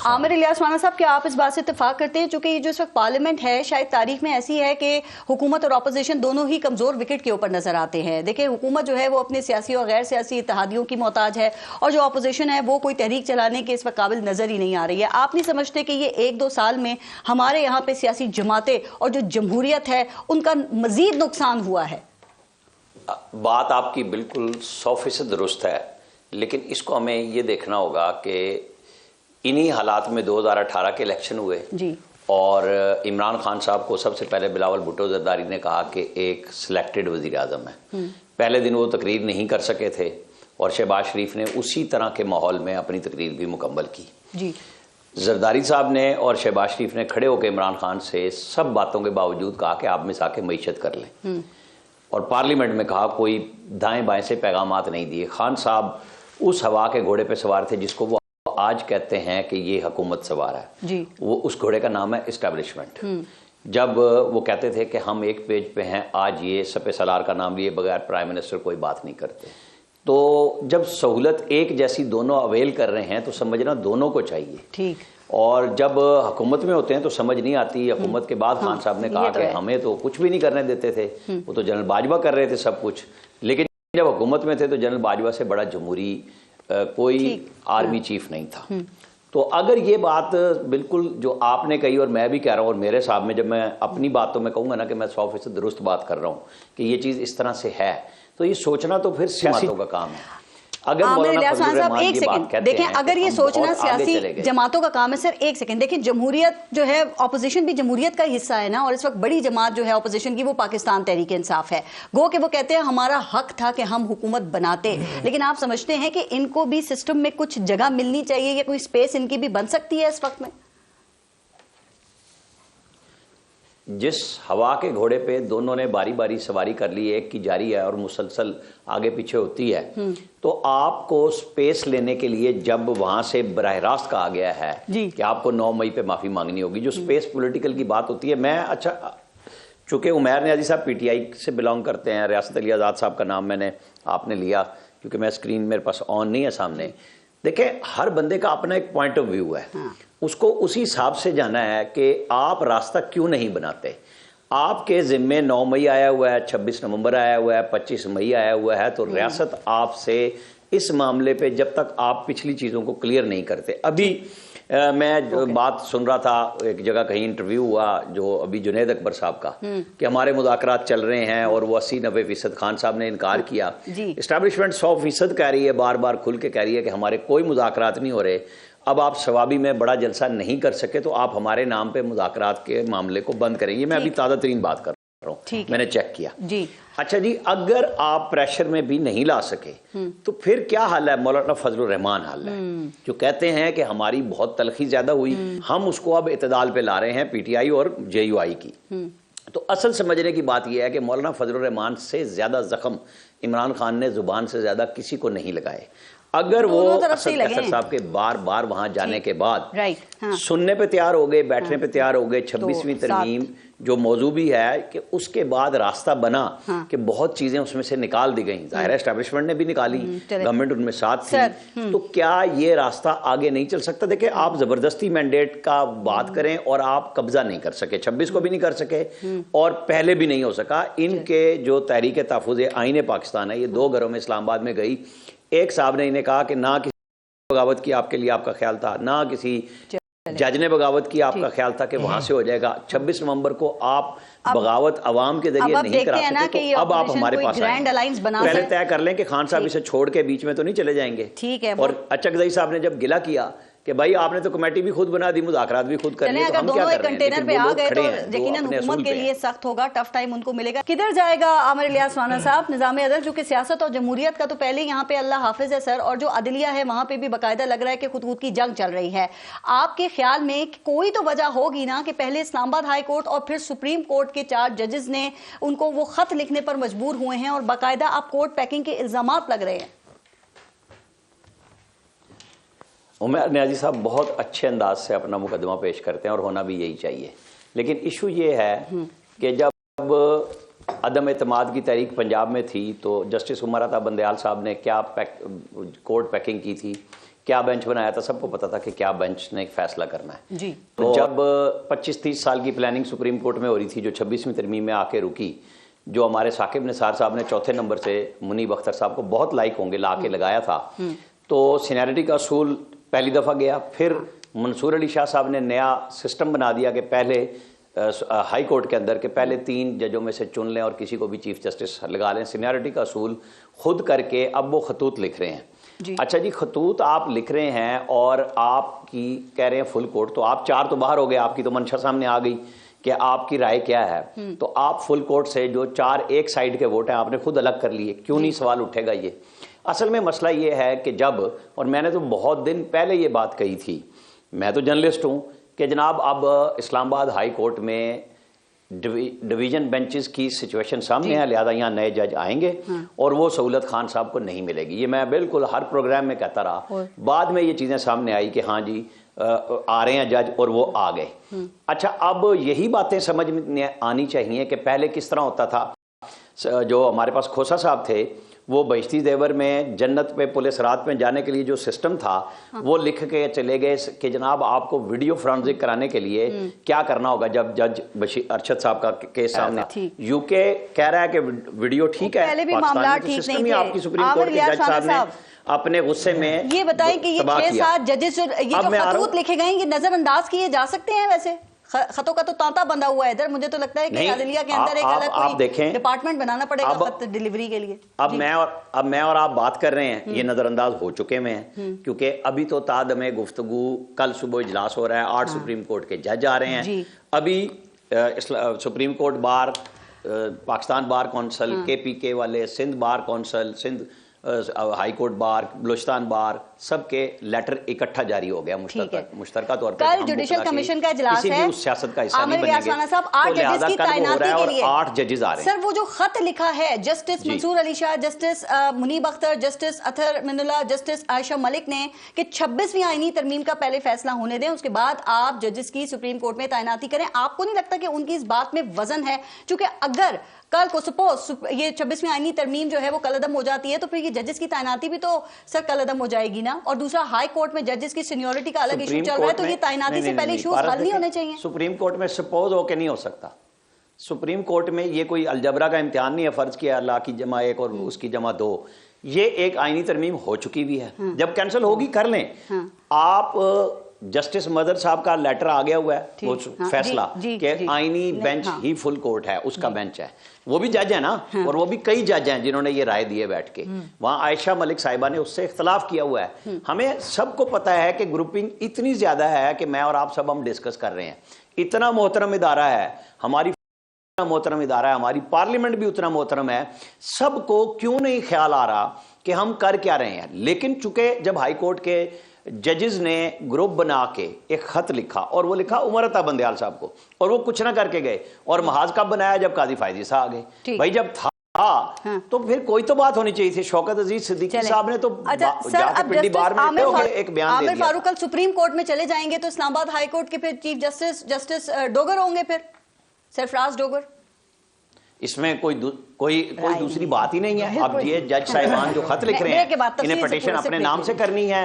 आमिर इलियास राना साहब, क्या आप इस बात से इत्तेफाक करते हैं चूंकि ये जो इस वक्त पार्लियामेंट है शायद तारीख में ऐसी है कि हुकूमत और अपोजिशन दोनों ही कमजोर विकेट के ऊपर नजर आते हैं। देखिए, हुकूमत जो है वो अपने सियासी और गैर सियासी इत्तेहादियों की मोहताज है और जो अपोजिशन है वो कोई तहरीक चलाने के इस वक्त काबिल नजर ही नहीं आ रही है। आप नहीं समझते कि ये 1-2 साल में हमारे यहाँ पे सियासी जमातें और जो जमहूरियत है उनका मजीद नुकसान हुआ है? बात आपकी बिल्कुल 100% दुरुस्त है, लेकिन इसको हमें ये देखना होगा कि इन्हीं हालात में 2018 के इलेक्शन हुए जी। और इमरान खान साहब को सबसे पहले बिलावल भुट्टो जरदारी ने कहा कि एक सिलेक्टेड वजीर आजम है। पहले दिन वो तकरीर नहीं कर सके थे और शहबाज शरीफ ने उसी तरह के माहौल में अपनी तकरीर भी मुकम्मल की जी। जरदारी साहब ने और शहबाज शरीफ ने खड़े होकर इमरान खान से सब बातों के बावजूद कहा कि आप मिसा के मईशत कर लें और पार्लियामेंट में कहा कोई दाएं बाएं से पैगामात नहीं दिए। खान साहब उस हवा के घोड़े पे सवार थे जिसको वो आज कहते हैं कि ये हुकूमत सवार है जी। वो उस घोड़े का नाम है इस्टेब्लिशमेंट। जब वो कहते थे कि हम एक पेज पे हैं, आज ये सपे सलार का नाम लिए बगैर प्राइम मिनिस्टर कोई बात नहीं करते। तो जब सहूलत एक जैसी दोनों अवेल कर रहे हैं तो समझना दोनों को चाहिए। ठीक। और जब हुकूमत में होते हैं तो समझ नहीं आती। हुकूमत के बाद खान साहब ने कहा कि हमें तो कुछ भी नहीं करने देते थे, वो तो जनरल बाजवा कर रहे थे सब कुछ, लेकिन जब हुकूमत में थे तो जनरल बाजवा से बड़ा जमहूरी कोई आर्मी चीफ नहीं था। तो अगर ये बात बिल्कुल जो आपने कही और मैं भी कह रहा हूँ और मेरे साहब में जब मैं अपनी बातों में कहूँगा ना कि मैं 100% दुरुस्त बात कर रहा हूँ कि ये चीज़ इस तरह से है, तो ये सोचना तो फिर सियासी का काम है। अगर एक सेकंड देखें, अगर ये सोचना सियासी जमातों का काम है, सर एक सेकंड देखिए, जमहूरियत जो है, ऑपोजिशन भी जमहूरियत का हिस्सा है ना, और इस वक्त बड़ी जमात जो है ऑपोजिशन की वो पाकिस्तान तहरीक इंसाफ है। गो कि वो कहते हैं हमारा हक था कि हम हुकूमत बनाते, लेकिन आप समझते हैं कि इनको भी सिस्टम में कुछ जगह मिलनी चाहिए या कोई स्पेस इनकी भी बन सकती है इस वक्त में? जिस हवा के घोड़े पे दोनों ने बारी बारी सवारी कर ली, एक की जारी है और मुसलसल आगे पीछे होती है, तो आपको स्पेस लेने के लिए जब वहां से बराह रास्त कहा गया है कि आपको 9 मई पे माफी मांगनी होगी, जो स्पेस पॉलिटिकल की बात होती है। मैं अच्छा, चूंकि उमैर नियाजी साहब पीटीआई से बिलोंग करते हैं, रियासत अली आज़ाद साहब का नाम मैंने आपने लिया क्योंकि मैं स्क्रीन मेरे पास ऑन नहीं है सामने। देखें, हर बंदे का अपना एक पॉइंट ऑफ व्यू है, उसको उसी हिसाब से जाना है कि आप रास्ता क्यों नहीं बनाते। आपके जिम्मे 9 मई आया हुआ है, 26 नवंबर आया हुआ है, 25 मई आया हुआ है, तो रियासत आपसे इस मामले पे जब तक आप पिछली चीज़ों को क्लियर नहीं करते। अभी मैं बात सुन रहा था, एक जगह कहीं इंटरव्यू हुआ जो अभी जुनैद अकबर साहब का, कि हमारे मुज़ाकरात चल रहे हैं और वो 80-90% खान साहब ने इनकार किया। इस्टेब्लिशमेंट 100% कह रही है, बार बार खुल के कह रही है कि हमारे कोई मुज़ाकरात नहीं हो रहे। अब आप सवाबी में बड़ा जलसा नहीं कर सके तो आप हमारे नाम पे मुज़ाकरात के मामले को बंद करेंगे। मैं अभी ताज़ा तरीन बात कर रहा हूँ, मैंने चेक किया जी। अच्छा जी, अगर आप प्रेशर में भी नहीं ला सके तो फिर क्या हाल है? मौलाना फजलुर रहमान हाल है, जो कहते हैं कि हमारी बहुत तलखी ज्यादा हुई, हम उसको अब इतदाल पे ला रहे हैं, पीटीआई और जेयूआई की। तो असल समझने की बात यह है कि मौलाना फजलुर रहमान से ज्यादा जख्म इमरान खान ने जुबान से ज्यादा किसी को नहीं लगाए। अगर वो असद कैसर साहब के बार बार वहां जाने के बाद सुनने पे तैयार हो गए, बैठने पे तैयार हो गए, 26वीं तरमीम जो मौजू भी है कि उसके बाद रास्ता बना कि बहुत चीजें उसमें से निकाल दी गई। जाहिर है एस्टेब्लिशमेंट ने भी निकाली, गवर्नमेंट उनमें साथ थी, तो क्या ये रास्ता आगे नहीं चल सकता? देखिए, आप जबरदस्ती मैंडेट का बात करें और आप कब्जा नहीं कर सके, 26 को भी नहीं कर सके और पहले भी नहीं हो सका। इनके जो तहरीक तहफ़्फ़ुज़ आईन पाकिस्तान है, ये 2 घरों में इस्लामाबाद में गई। एक साहब ने इन्हें कहा कि ना किसी बगावत की आपके लिए आपका ख्याल था, ना किसी जज ने बगावत की आपका ख्याल था कि वहां से हो जाएगा। 26 नवंबर को आप बगावत अवाम के जरिए नहीं करा सकते, तो अब आप हमारे पास पहले तय कर लें कि खान साहब इसे छोड़ के बीच में तो नहीं चले जाएंगे। ठीक है। और अचकज़ई साहब ने जब गिला किया कि भाई आपने तो कमेटी भी खुद बना दी, मुज़ाकरात भी खुद कर लिए, तो हम क्या कर रहे हैं? कंटेनर पे आ गए तो यकीनन हुकूमत के लिए सख्त होगा, टफ टाइम उनको मिलेगा। किधर जाएगा आमिर इलियास राना साहब निज़ाम अदल? जो कि सियासत और जमहूरियत का तो पहले यहाँ पे अल्लाह हाफिज है सर, और जो अदलिया है वहां पे भी बाकायदा लग रहा है कि खुद की जंग चल रही है। आपके ख्याल में कोई तो वजह होगी ना कि पहले इस्लामाबाद हाई कोर्ट और फिर सुप्रीम कोर्ट के 4 जजेस ने उनको वो खत लिखने पर मजबूर हुए हैं और बाकायदा आप कोर्ट पैकिंग के इल्जामात लग रहे हैं। उमैर नियाजी साहब बहुत अच्छे अंदाज से अपना मुकदमा पेश करते हैं और होना भी यही चाहिए, लेकिन इशू ये है कि जब अदम एतमाद की तहरीक पंजाब में थी तो जस्टिस उमर अता बंदयाल साहब ने क्या कोर्ट पैकिंग की थी, क्या बेंच बनाया था, सबको पता था कि क्या बेंच ने फैसला करना है जी। तो जब 25-30 साल की प्लानिंग सुप्रीम कोर्ट में हो रही थी, जो 26वीं तरमीम में आके रुकी, जो हमारे साकिब निसार साहब ने चौथे नंबर से मुनीब अख्तर साहब को बहुत लाइक होंगे ला के लगाया था, तो सीनियरिटी का असूल पहली दफ़ा गया। फिर मंसूर अली शाह साहब ने नया सिस्टम बना दिया कि पहले हाई कोर्ट के अंदर के पहले 3 जजों में से चुन लें और किसी को भी चीफ जस्टिस लगा लें। सीनियरिटी का असूल खुद करके अब वो खतूत लिख रहे हैं। अच्छा जी, खतूत आप लिख रहे हैं और आपकी कह रहे हैं फुल कोर्ट, तो आप 4 तो बाहर हो गए, आपकी तो मंशा सामने आ गई कि आपकी राय क्या है। तो आप फुल कोर्ट से जो 4 एक साइड के वोट हैं आपने खुद अलग कर लिए, क्यों नहीं सवाल उठेगा ये। असल में मसला ये है कि जब, और मैंने तो बहुत दिन पहले ये बात कही थी, मैं तो जर्नलिस्ट हूं, कि जनाब अब इस्लामाबाद हाई कोर्ट में डिवीजन बेंचेस की सिचुएशन सामने है, लिहाजा यहाँ नए जज आएंगे और वो सहूलत खान साहब को नहीं मिलेगी। ये मैं बिल्कुल हर प्रोग्राम में कहता रहा। बाद में ये चीज़ें सामने आई कि हाँ जी आ रहे हैं जज, और वो आ गए। अच्छा, अब यही बातें समझ में आनी चाहिए कि पहले किस तरह होता था। जो हमारे पास खोसा साहब थे, वो बहिश्ती देवर में जन्नत पे पुलिस रात में जाने के लिए जो सिस्टम था वो लिख के चले गए कि जनाब आपको वीडियो फोरेंसिक कराने के लिए क्या करना होगा। जब जज बशीर अरशद साहब का केस सामने, यूके कह रहा है कि वीडियो ठीक है, पाकिस्तान में सिस्टम ही आपकी सुप्रीम कोर्ट के जज साहब ने अपने गुस्से में ये बताएं कि ये 6-7 जजेस ये जो खतूत लिखे गए, ये नजरअंदाज किए जा सकते हैं। वैसे खतों का तो तांता बंधा हुआ है इधर। मुझे तो लगता है कि अदलिया के अंदर एक अलग कोई डिपार्टमेंट बनाना पड़ेगा खत डिलीवरी के लिए। अब मैं और आप बात कर रहे हैं, ये नजरअंदाज हो चुके में हैं, क्योंकि अभी तो तादमे गुफ्तगू, कल सुबह इजलास हो रहा है, 8 सुप्रीम कोर्ट के जज आ रहे हैं। अभी supreme court bar, Pakistan bar council, KPK वाले, Sindh bar council, Sindh high court bar, Balochistan bar, सबके लेटर इकट्ठा जारी हो गया मुश्तरका तौर पर। कल जुडिशल कमीशन का इजलास है, उस सियासत का हिस्सा नहीं बनेंगे, साहब 8 जजेस की तैनाती के लिए 8 जजेस आ रहे हैं। सर वो जो खत लिखा है justice Mansoor Ali Shah, justice Munib Akhtar, justice Athar Minallah, justice Ayesha Malik ने कि 26वीं आईनी तरमीम का पहले फैसला होने दें, उसके बाद आप जजेस की सुप्रीम कोर्ट में तैनाती करें। आपको नहीं लगता कि उनकी इस बात में वजन है? क्योंकि अगर कल को सपोज ये 26वीं आईनी तरमीम जो है वो कलअदम हो जाती है, तो फिर ये जजेस की तैनाती भी तो सर कलअदम हो जाएगी ना। और दूसरा, हाई कोर्ट में जजेस की सीनियरिटी का अलग इशू चल रहा है, तो ये तैनाती से पहले इशूज हल नहीं होने चाहिए। सुप्रीम कोर्ट में सपोज हो के नहीं हो सकता। सुप्रीम कोर्ट में ये कोई अलजबरा का इम्तिहान नहीं है, फर्ज किया अल्लाह की जमा 1 और उसकी जमा 2। ये एक आईनी तरमीम हो चुकी भी है, जब कैंसिल होगी कर लें। आप जस्टिस मदर साहब का लेटर आ गया हुआ है, वो फैसला कि आईनी बेंच ही फुल कोर्ट है, उसका बेंच है, वो भी जज है ना, और वो भी कई जज हैं जिन्होंने ये राय दी है बैठ के। वहां आयशा मलिक साहिबा ने उससे इख्तलाफ किया हुआ है। हमें सबको पता है कि ग्रुपिंग इतनी ज्यादा है कि मैं और आप सब हम डिस्कस कर रहे हैं। इतना मोहतरम इदारा है, हमारी मोहतरम इदारा है, हमारी पार्लियामेंट भी उतना मोहतरम है, सबको क्यों नहीं ख्याल आ रहा कि हम कर क्या रहे हैं। लेकिन चूंकि जब हाई कोर्ट के जजेस ने ग्रुप बना के एक खत लिखा, और वो लिखा उमर अता बंदयाल साहब को, और वो कुछ ना करके गए, और महाज कब बनाया जब काजी फायजी साहब आ गए। भाई जब था तो फिर कोई तो बात होनी चाहिए थी। शौकत अजीज सिद्दीकी साहब ने तो पिंडी बार में एक बयान दे दिया। फारूक कल सुप्रीम कोर्ट में चले जाएंगे तो इस्लामाबाद हाई कोर्ट के फिर चीफ जस्टिस डोगर होंगे, फिर सरफराज डोगर। इसमें कोई दूसरी बात ही नहीं है। अब ये जज साहिबान जो खत लिख रहे हैं, इन्हें पटिशन अपने नाम से करनी है।